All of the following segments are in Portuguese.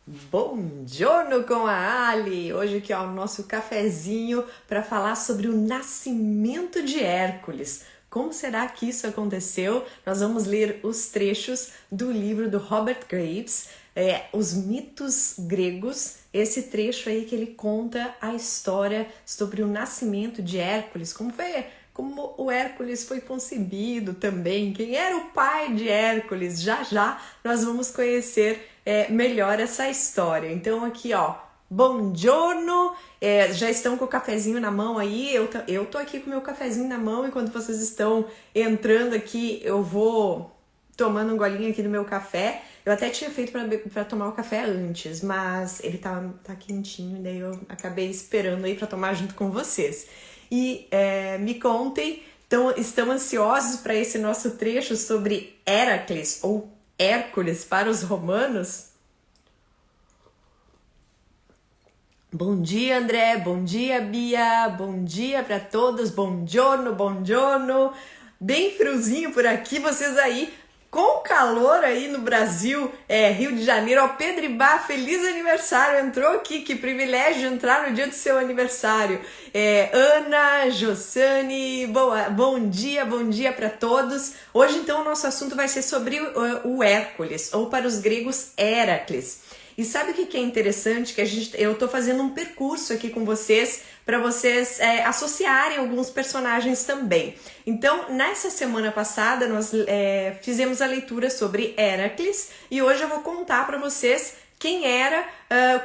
Bom giorno com a Ali! Hoje aqui ó, o nosso cafezinho para falar sobre o nascimento de Hércules. Como será que isso aconteceu? Nós vamos ler os trechos do livro do Robert Graves, Os Mitos Gregos. Esse trecho aí que ele conta a história sobre o nascimento de Hércules, como o Hércules foi concebido também, quem era o pai de Hércules. Já nós vamos conhecer melhor essa história. Então aqui ó, bom giorno, já estão com o cafezinho na mão aí, eu tô aqui com o meu cafezinho na mão, enquanto vocês estão entrando aqui, eu vou tomando um golinho aqui do meu café. Eu até tinha feito para tomar o café antes, mas ele tá quentinho, e daí eu acabei esperando aí para tomar junto com vocês. E me contem, estão ansiosos para esse nosso trecho sobre Heracles ou Hércules para os romanos? Bom dia, André, bom dia, Bia, bom dia para todos, bom giorno, bem friozinho por aqui, vocês aí com calor aí no Brasil, Rio de Janeiro. Ó, Pedro Ibá, feliz aniversário, entrou aqui, que privilégio entrar no dia do seu aniversário. Ana, Jossane, bom dia para todos. Hoje então o nosso assunto vai ser sobre o Hércules, ou para os gregos Heracles. E sabe o que é interessante? Que eu tô fazendo um percurso aqui com vocês, para vocês associarem alguns personagens também. Então, nessa semana passada, nós fizemos a leitura sobre Heracles, e hoje eu vou contar para vocês quem era,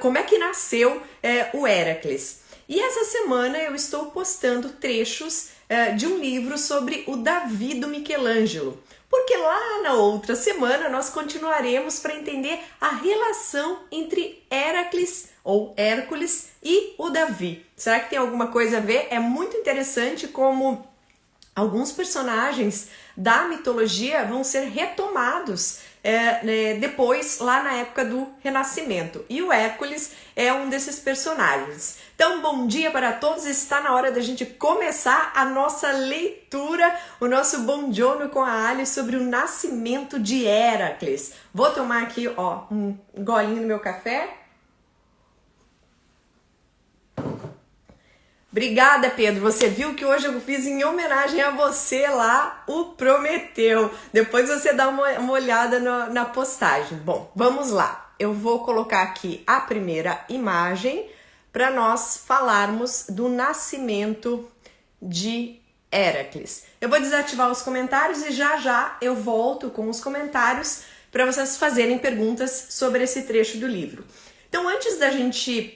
como é que nasceu o Heracles. E essa semana eu estou postando trechos de um livro sobre o Davi do Michelangelo. Porque lá na outra semana nós continuaremos para entender a relação entre Heracles ou Hércules e o Davi. Será que tem alguma coisa a ver? É muito interessante como alguns personagens da mitologia vão ser retomados depois, lá na época do Renascimento. E o Hércules é um desses personagens. Então, bom dia para todos. Está na hora da gente começar a nossa leitura, o nosso bom giorno com a Ali sobre o nascimento de Héracles. Vou tomar aqui ó, um golinho no meu café. Obrigada, Pedro. Você viu que hoje eu fiz em homenagem a você lá, o Prometeu. Depois você dá uma olhada na postagem. Bom, vamos lá. Eu vou colocar aqui a primeira imagem para nós falarmos do nascimento de Héracles. Eu vou desativar os comentários e já eu volto com os comentários para vocês fazerem perguntas sobre esse trecho do livro. Então, antes da gente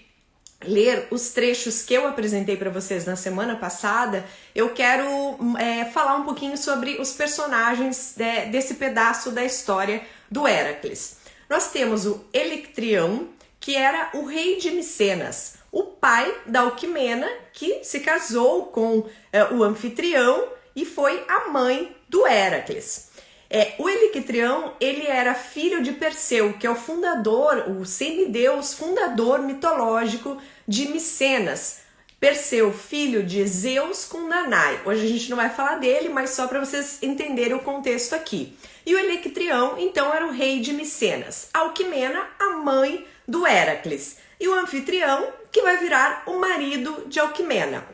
ler os trechos que eu apresentei para vocês na semana passada, eu quero falar um pouquinho sobre os personagens desse pedaço da história do Héracles. Nós temos o Electrião, que era o rei de Micenas, o pai da Alquimena, que se casou com o Anfitrião e foi a mãe do Héracles. O Electrião, ele era filho de Perseu, que é o fundador, o semideus fundador mitológico de Micenas. Perseu, filho de Zeus com Danae. Hoje a gente não vai falar dele, mas só para vocês entenderem o contexto aqui. E o Electrião, então, era o rei de Micenas. Alquimena, a mãe do Héracles. E o Anfitrião, que vai virar o marido de Alquimena.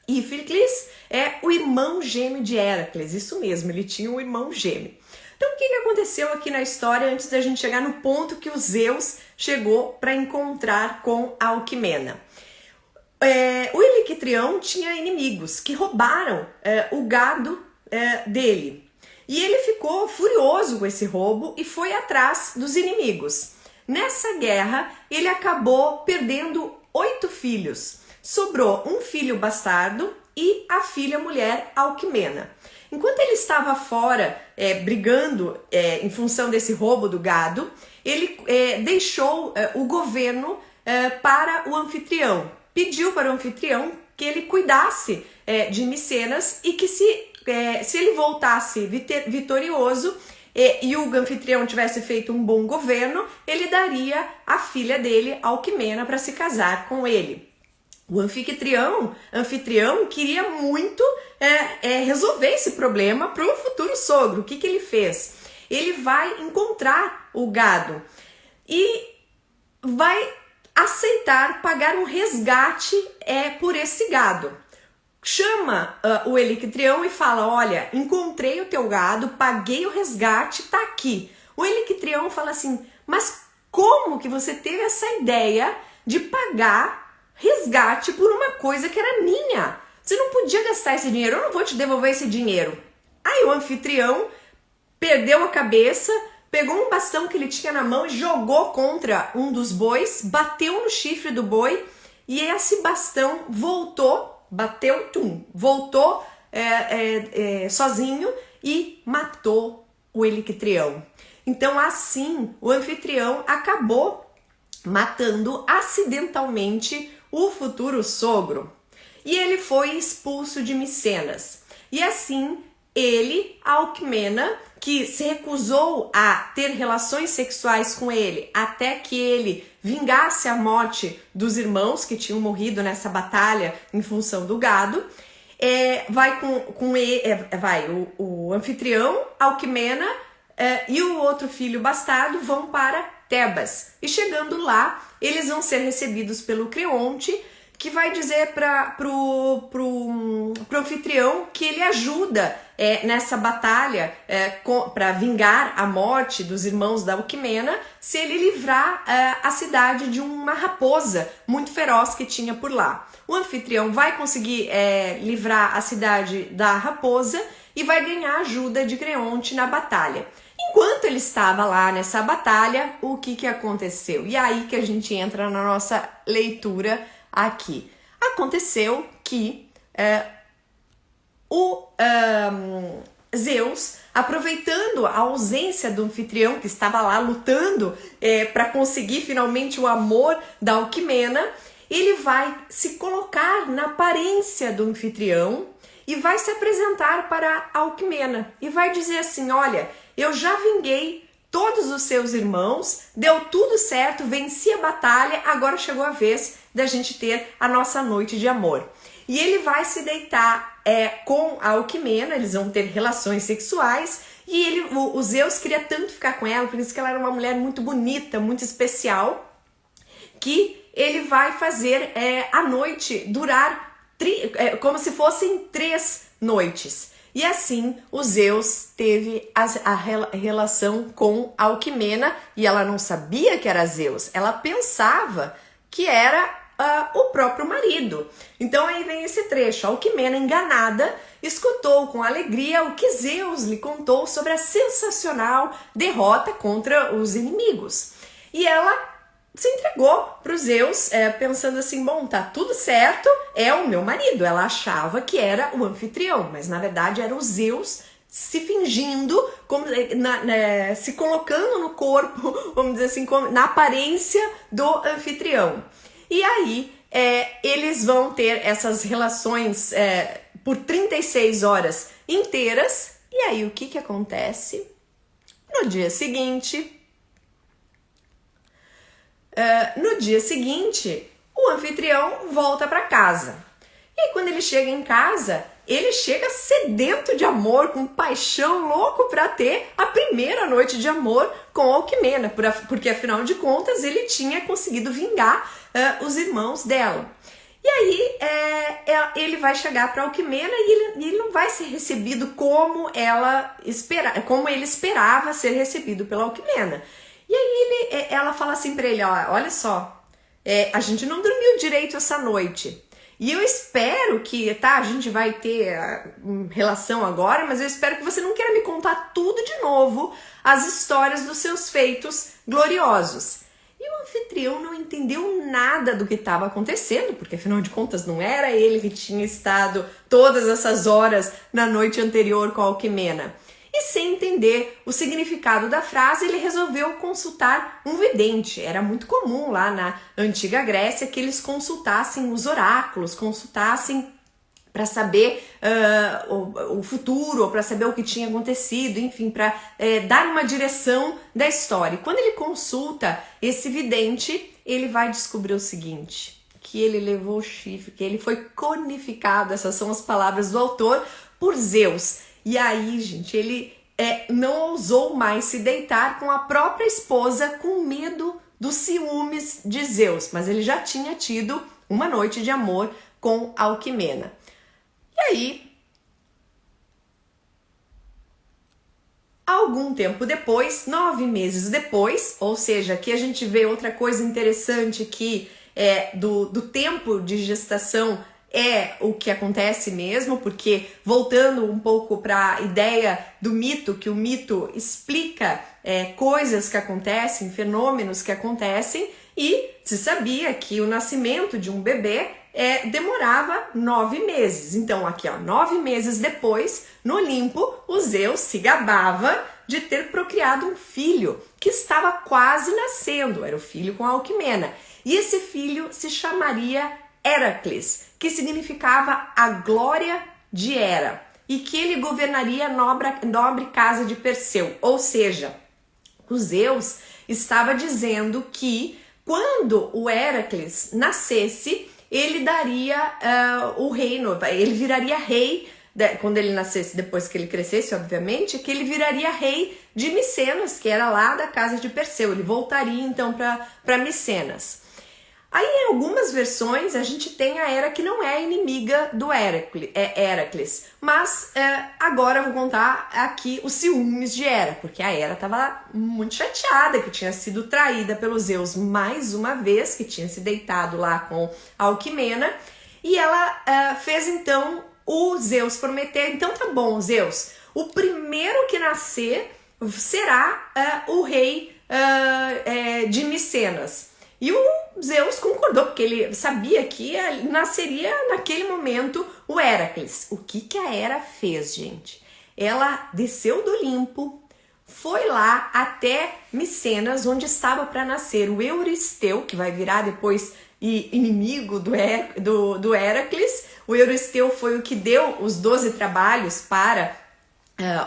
Íficles é o irmão gêmeo de Héracles, isso mesmo, ele tinha um irmão gêmeo. Então o que aconteceu aqui na história antes da gente chegar no ponto que o Zeus chegou para encontrar com a Alquimena? O Electrião tinha inimigos que roubaram o gado dele. E ele ficou furioso com esse roubo e foi atrás dos inimigos. Nessa guerra, ele acabou perdendo 8 filhos. Sobrou um filho bastardo e a filha mulher Alquimena. Enquanto ele estava fora brigando em função desse roubo do gado, ele deixou o governo para o Anfitrião. Pediu para o Anfitrião que ele cuidasse de Micenas e que se ele voltasse vitorioso e o Anfitrião tivesse feito um bom governo, ele daria a filha dele, Alquimena, para se casar com ele. O anfitrião queria muito resolver esse problema para o futuro sogro. O que ele fez? Ele vai encontrar o gado e vai aceitar pagar um resgate por esse gado. Chama o Elictrião e fala, olha, encontrei o teu gado, paguei o resgate, tá aqui. O Elictrião fala assim, mas como que você teve essa ideia de pagar resgate por uma coisa que era minha? Você não podia gastar esse dinheiro, eu não vou te devolver esse dinheiro. Aí o anfitrião perdeu a cabeça, pegou um bastão que ele tinha na mão e jogou contra um dos bois, bateu no chifre do boi e esse bastão voltou, voltou sozinho e matou o Elictrião. Então assim o anfitrião acabou matando acidentalmente o futuro sogro. E ele foi expulso de Micenas. E assim ele, Alcmena, que se recusou a ter relações sexuais com ele até que ele vingasse a morte dos irmãos que tinham morrido nessa batalha em função do gado, o anfitrião, Alcmena e o outro filho bastardo vão para Tebas. E chegando lá, eles vão ser recebidos pelo Creonte, que vai dizer pro anfitrião que ele ajuda nessa batalha para vingar a morte dos irmãos da Alcmena, se ele livrar a cidade de uma raposa muito feroz que tinha por lá. O anfitrião vai conseguir livrar a cidade da raposa e vai ganhar ajuda de Creonte na batalha. Enquanto ele estava lá nessa batalha, o que aconteceu? E aí que a gente entra na nossa leitura aqui. Aconteceu que Zeus, aproveitando a ausência do anfitrião que estava lá lutando para conseguir finalmente o amor da Alcmena, ele vai se colocar na aparência do anfitrião e vai se apresentar para a Alcmena e vai dizer assim, olha, eu já vinguei todos os seus irmãos, deu tudo certo, venci a batalha, agora chegou a vez da gente ter a nossa noite de amor. E ele vai se deitar com a Alcmena, eles vão ter relações sexuais, e o Zeus queria tanto ficar com ela, por isso que ela era uma mulher muito bonita, muito especial, que ele vai fazer a noite durar como se fossem 3 noites. E assim o Zeus teve a relação com a Alcmena e ela não sabia que era Zeus, ela pensava que era o próprio marido. Então aí vem esse trecho, a Alcmena enganada escutou com alegria o que Zeus lhe contou sobre a sensacional derrota contra os inimigos. E ela se entregou para os Zeus, pensando assim, bom, tá tudo certo, é o meu marido. Ela achava que era o anfitrião, mas na verdade era o Zeus se fingindo, se colocando no corpo, vamos dizer assim, na aparência do anfitrião. E aí eles vão ter essas relações por 36 horas inteiras. E aí o que acontece? No dia seguinte, o anfitrião volta para casa. E aí, quando ele chega em casa, ele chega sedento de amor, com paixão, louco para ter a primeira noite de amor com a Alcmena, porque afinal de contas ele tinha conseguido vingar os irmãos dela. E aí ele vai chegar para a Alcmena e ele não vai ser recebido como ele esperava ser recebido pela Alcmena. E aí ela fala assim para ele, olha só, a gente não dormiu direito essa noite. E eu espero que, a gente vai ter relação agora, mas eu espero que você não queira me contar tudo de novo, as histórias dos seus feitos gloriosos. E o anfitrião não entendeu nada do que estava acontecendo, porque afinal de contas não era ele que tinha estado todas essas horas na noite anterior com a Alcmena. E sem entender o significado da frase, ele resolveu consultar um vidente. Era muito comum lá na antiga Grécia que eles consultassem os oráculos, consultassem para saber o futuro, ou para saber o que tinha acontecido, enfim, para dar uma direção da história. E quando ele consulta esse vidente, ele vai descobrir o seguinte, que ele levou o chifre, que ele foi cornificado, essas são as palavras do autor, por Zeus. E aí, gente, ele não ousou mais se deitar com a própria esposa com medo dos ciúmes de Zeus, mas ele já tinha tido uma noite de amor com Alquimena. E aí, algum tempo depois, 9 meses depois, ou seja, aqui a gente vê outra coisa interessante que do tempo de gestação é o que acontece mesmo, porque voltando um pouco para a ideia do mito, que o mito explica coisas que acontecem, fenômenos que acontecem, e se sabia que o nascimento de um bebê demorava 9 meses. Então aqui, 9 meses depois, no Olimpo, o Zeus se gabava de ter procriado um filho que estava quase nascendo, era o filho com a Alquimena. E esse filho se chamaria Heracles, que significava a glória de Hera, e que ele governaria a nobre casa de Perseu. Ou seja, o Zeus estava dizendo que quando o Heracles nascesse, ele daria o reino, ele viraria rei, quando ele nascesse, depois que ele crescesse, obviamente, que ele viraria rei de Micenas, que era lá da casa de Perseu. Ele voltaria então para Micenas. Aí em algumas versões a gente tem a Hera que não é inimiga do Heracles, mas agora eu vou contar aqui os ciúmes de Hera, porque a Hera estava muito chateada que tinha sido traída pelo Zeus mais uma vez, que tinha se deitado lá com a Alquimena, e ela fez então o Zeus prometer, então tá bom, Zeus, o primeiro que nascer será o rei de Micenas. E o Zeus concordou, porque ele sabia que nasceria naquele momento o Heracles. O que a Hera fez, gente? Ela desceu do Olimpo, foi lá até Micenas, onde estava para nascer o Euristeu, que vai virar depois inimigo do Heracles. O Euristeu foi o que deu os 12 trabalhos para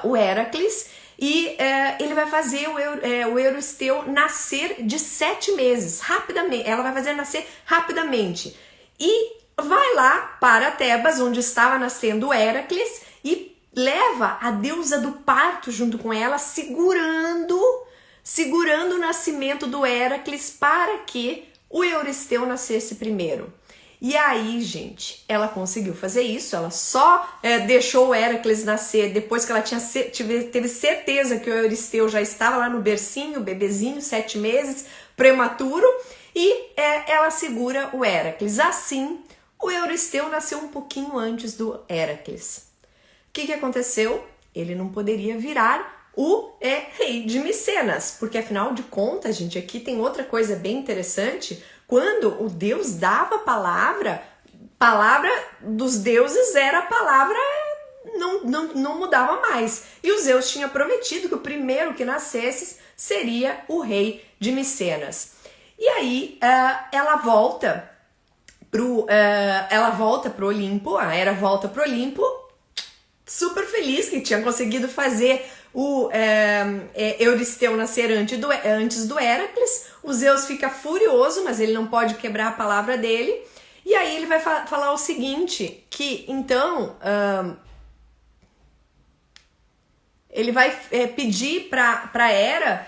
o Heracles. E ele vai fazer o Euristeu nascer de 7 meses, rapidamente. Ela vai fazer nascer rapidamente. E vai lá para Tebas, onde estava nascendo o Heracles, e leva a deusa do parto junto com ela, segurando o nascimento do Heracles para que o Euristeu nascesse primeiro. E aí, gente, ela conseguiu fazer isso, ela só deixou o Heracles nascer depois que ela teve certeza que o Euristeu já estava lá no bercinho, bebezinho, 7 meses, prematuro, e ela segura o Heracles. Assim, o Euristeu nasceu um pouquinho antes do Heracles. O que aconteceu? Ele não poderia virar o rei de Micenas, porque afinal de contas, gente, aqui tem outra coisa bem interessante. Quando o Deus dava palavra dos deuses era a palavra, não mudava mais. E o Zeus tinha prometido que o primeiro que nascesse seria o rei de Micenas. E aí ela volta pro Olimpo, a Hera volta pro Olimpo, super feliz que tinha conseguido fazer o Euristeu nascer antes do Heracles. O Zeus fica furioso, mas ele não pode quebrar a palavra dele. E aí ele vai falar o seguinte, que então ele vai pedir para Hera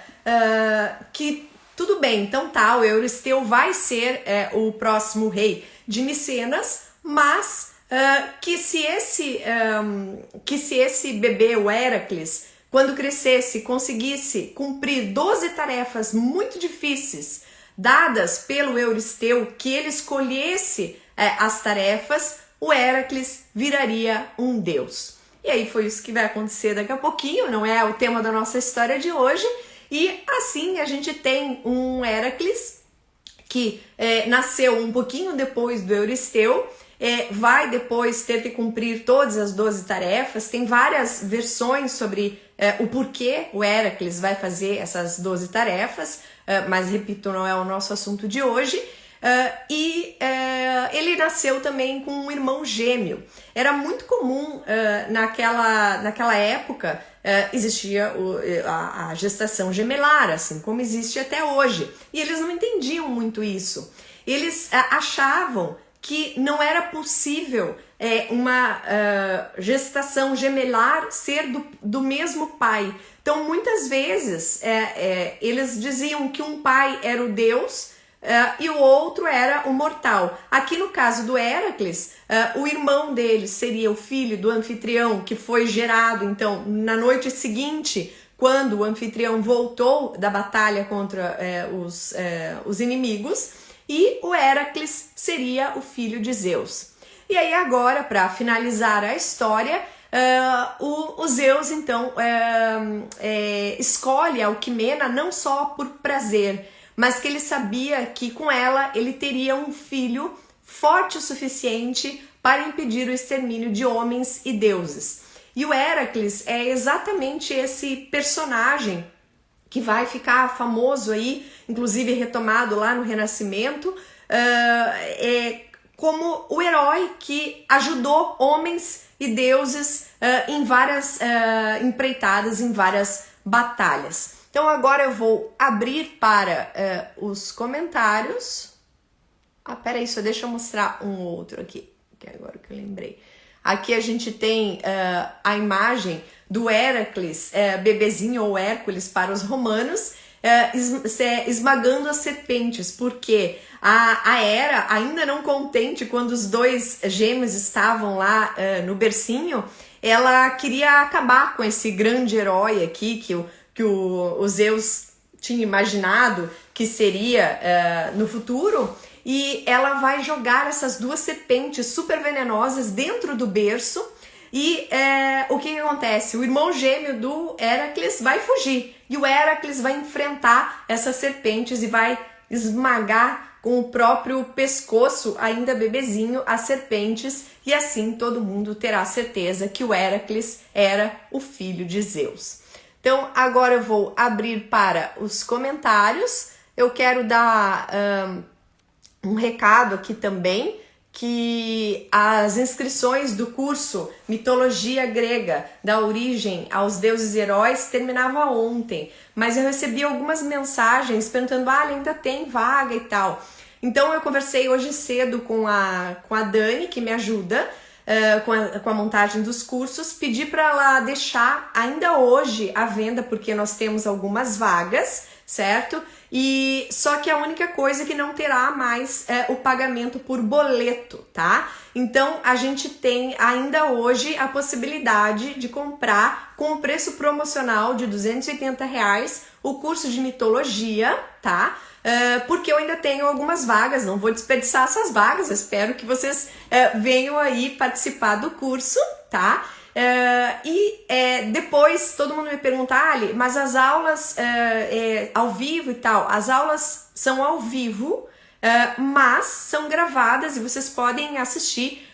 que tudo bem, então tá, o Euristeu vai ser o próximo rei de Micenas, mas que se esse bebê, o Heracles, quando crescesse, conseguisse cumprir 12 tarefas muito difíceis dadas pelo Euristeu, que ele escolhesse as tarefas, o Heracles viraria um deus. E aí foi isso que vai acontecer daqui a pouquinho, não é o tema da nossa história de hoje. E assim a gente tem um Heracles que nasceu um pouquinho depois do Euristeu, vai depois ter que cumprir todas as 12 tarefas. Tem várias versões sobre o porquê o Heracles vai fazer essas 12 tarefas, mas repito, não é o nosso assunto de hoje. Ele nasceu também com um irmão gêmeo. Era muito comum naquela época, existia a gestação gemelar, assim como existe até hoje. E eles não entendiam muito isso. Eles achavam que não era possível uma gestação gemelar ser do mesmo pai. Então, muitas vezes, eles diziam que um pai era o Deus e o outro era o mortal. Aqui no caso do Héracles, o irmão dele seria o filho do anfitrião, que foi gerado, então, na noite seguinte, quando o anfitrião voltou da batalha contra os inimigos, e o Héracles seria o filho de Zeus. E aí agora, para finalizar a história, o Zeus então escolhe a Alquimena não só por prazer, mas que ele sabia que com ela ele teria um filho forte o suficiente para impedir o extermínio de homens e deuses. E o Héracles é exatamente esse personagem que vai ficar famoso aí, inclusive retomado lá no Renascimento, como o herói que ajudou homens e deuses em várias empreitadas, em várias batalhas. Então agora eu vou abrir para os comentários. Peraí, só deixa eu mostrar um outro aqui, que é agora que eu lembrei. Aqui a gente tem a imagem do Héracles, bebezinho ou Hércules para os romanos, esmagando as serpentes, porque a Hera, ainda não contente quando os dois gêmeos estavam lá no bercinho, ela queria acabar com esse grande herói aqui que o Zeus tinha imaginado que seria no futuro, e ela vai jogar essas duas serpentes super venenosas dentro do berço. E o que acontece? O irmão gêmeo do Héracles vai fugir e o Héracles vai enfrentar essas serpentes e vai esmagar com o próprio pescoço, ainda bebezinho, as serpentes, e assim todo mundo terá certeza que o Héracles era o filho de Zeus. Então agora eu vou abrir para os comentários. Eu quero dar um recado aqui também, que as inscrições do curso Mitologia Grega, da origem aos deuses e heróis, terminava ontem, mas eu recebi algumas mensagens perguntando, ainda tem vaga e tal. Então eu conversei hoje cedo com a Dani, que me ajuda com a montagem dos cursos, pedi para ela deixar ainda hoje à venda, porque nós temos algumas vagas, certo? E só que a única coisa é que não terá mais o pagamento por boleto, tá? Então a gente tem ainda hoje a possibilidade de comprar com o preço promocional de R$280 o curso de mitologia, tá? Porque eu ainda tenho algumas vagas, não vou desperdiçar essas vagas, eu espero que vocês venham aí participar do curso, tá? Depois todo mundo me pergunta, Ali, mas as aulas ao vivo e tal, as aulas são ao vivo, mas são gravadas e vocês podem assistir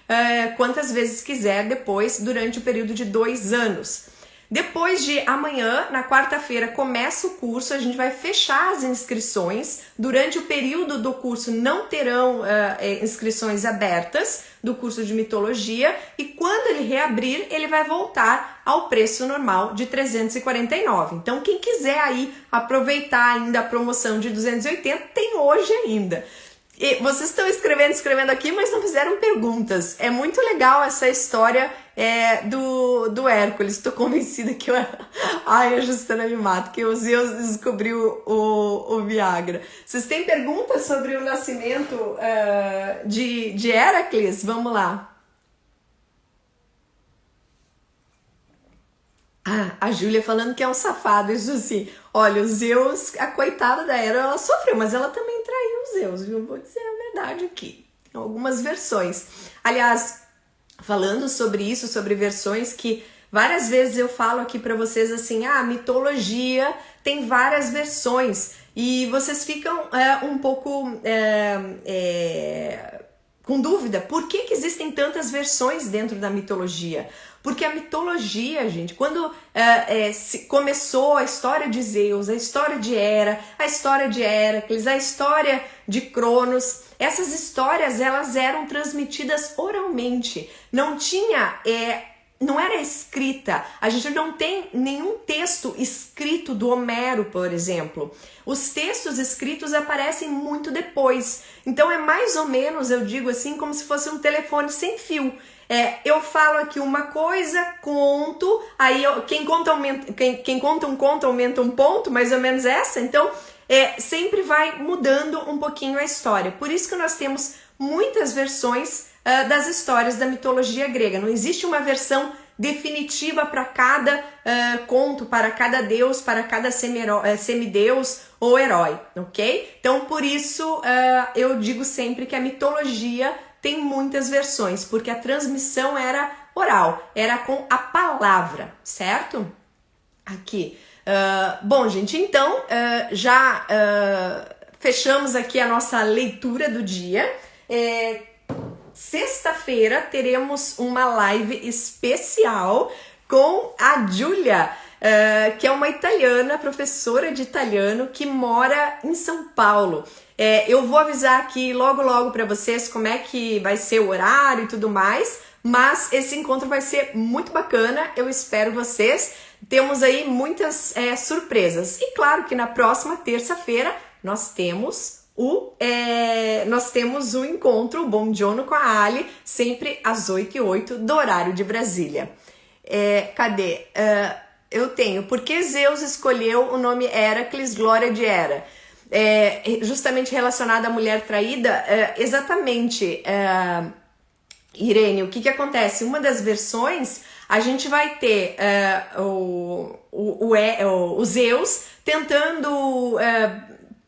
quantas vezes quiser depois, durante o período de 2 anos. Depois de amanhã, na quarta-feira, começa o curso, a gente vai fechar as inscrições. Durante o período do curso não terão inscrições abertas do curso de mitologia, e quando ele reabrir, ele vai voltar ao preço normal de R$349. Então, quem quiser aí aproveitar ainda a promoção de 280, tem hoje ainda. E vocês estão escrevendo aqui, mas não fizeram perguntas. É muito legal essa história do Hércules. Estou convencida que a Justana me mata, que o Zeus descobriu o Viagra. Vocês têm perguntas sobre o nascimento de Héracles? Vamos lá. A Júlia falando que é um safado, isso sim. Olha, o Zeus, a coitada da Hera, ela sofreu, mas ela também traiu o Zeus, viu? Vou dizer a verdade aqui. Tem algumas versões. Aliás, falando sobre isso, sobre versões, que várias vezes eu falo aqui pra vocês assim, a mitologia tem várias versões, e vocês ficam um pouco com dúvida, por que existem tantas versões dentro da mitologia? Porque a mitologia, gente, quando começou a história de Zeus, a história de Hera, a história de Héracles, a história de Cronos, essas histórias elas eram transmitidas oralmente. Não tinha não era escrita. A gente não tem nenhum texto escrito do Homero, por exemplo. Os textos escritos aparecem muito depois. Então é mais ou menos, eu digo assim, como se fosse um telefone sem fio. Eu falo aqui uma coisa, conto, aí quem conta um conto aumenta um ponto, mais ou menos essa. Então sempre vai mudando um pouquinho a história. Por isso que nós temos muitas versões das histórias da mitologia grega. Não existe uma versão definitiva para cada conto, para cada deus, para cada semideus ou herói, ok? Então, por isso, eu digo sempre que a mitologia tem muitas versões, porque a transmissão era oral, era com a palavra, certo? Aqui. Bom, gente, então, já fechamos aqui a nossa leitura do dia. Sexta-feira teremos uma live especial com a Giulia, que é uma italiana, professora de italiano que mora em São Paulo. Eu vou avisar aqui logo para vocês como é que vai ser o horário e tudo mais, mas esse encontro vai ser muito bacana, eu espero vocês. Temos aí muitas surpresas. E claro que na próxima terça-feira nós temos o encontro, o Bom Giorno com a Ali, sempre às 8h08 do horário de Brasília. Cadê? Eu tenho, por que Zeus escolheu o nome Heracles, glória de Hera? Justamente relacionado à mulher traída, exatamente, Irene, o que acontece? Uma das versões, a gente vai ter o Zeus tentando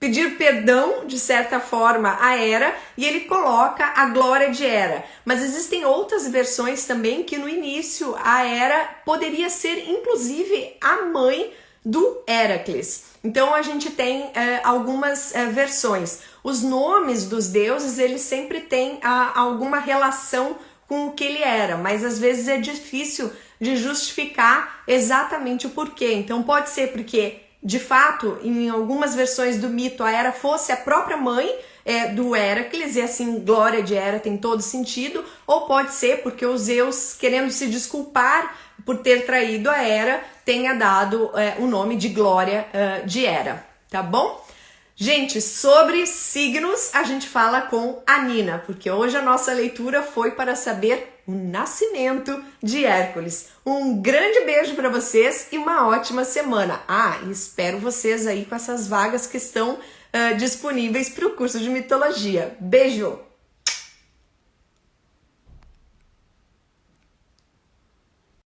pedir perdão, de certa forma, a Hera, e ele coloca a glória de Hera. Mas existem outras versões também que no início a Hera poderia ser, inclusive, a mãe do Heracles. Então a gente tem algumas versões. Os nomes dos deuses, eles sempre têm alguma relação com o que ele era, mas às vezes é difícil de justificar exatamente o porquê. Então pode ser porque, de fato, em algumas versões do mito, a Hera fosse a própria mãe do Heracles, e assim, glória de Hera tem todo sentido, ou pode ser porque o Zeus, querendo se desculpar por ter traído a Hera, tenha dado o nome de glória de Hera, tá bom? Gente, sobre signos, a gente fala com a Nina, porque hoje a nossa leitura foi para saber o nascimento de Hércules. Um grande beijo para vocês e uma ótima semana. E espero vocês aí com essas vagas que estão disponíveis para o curso de mitologia. Beijo!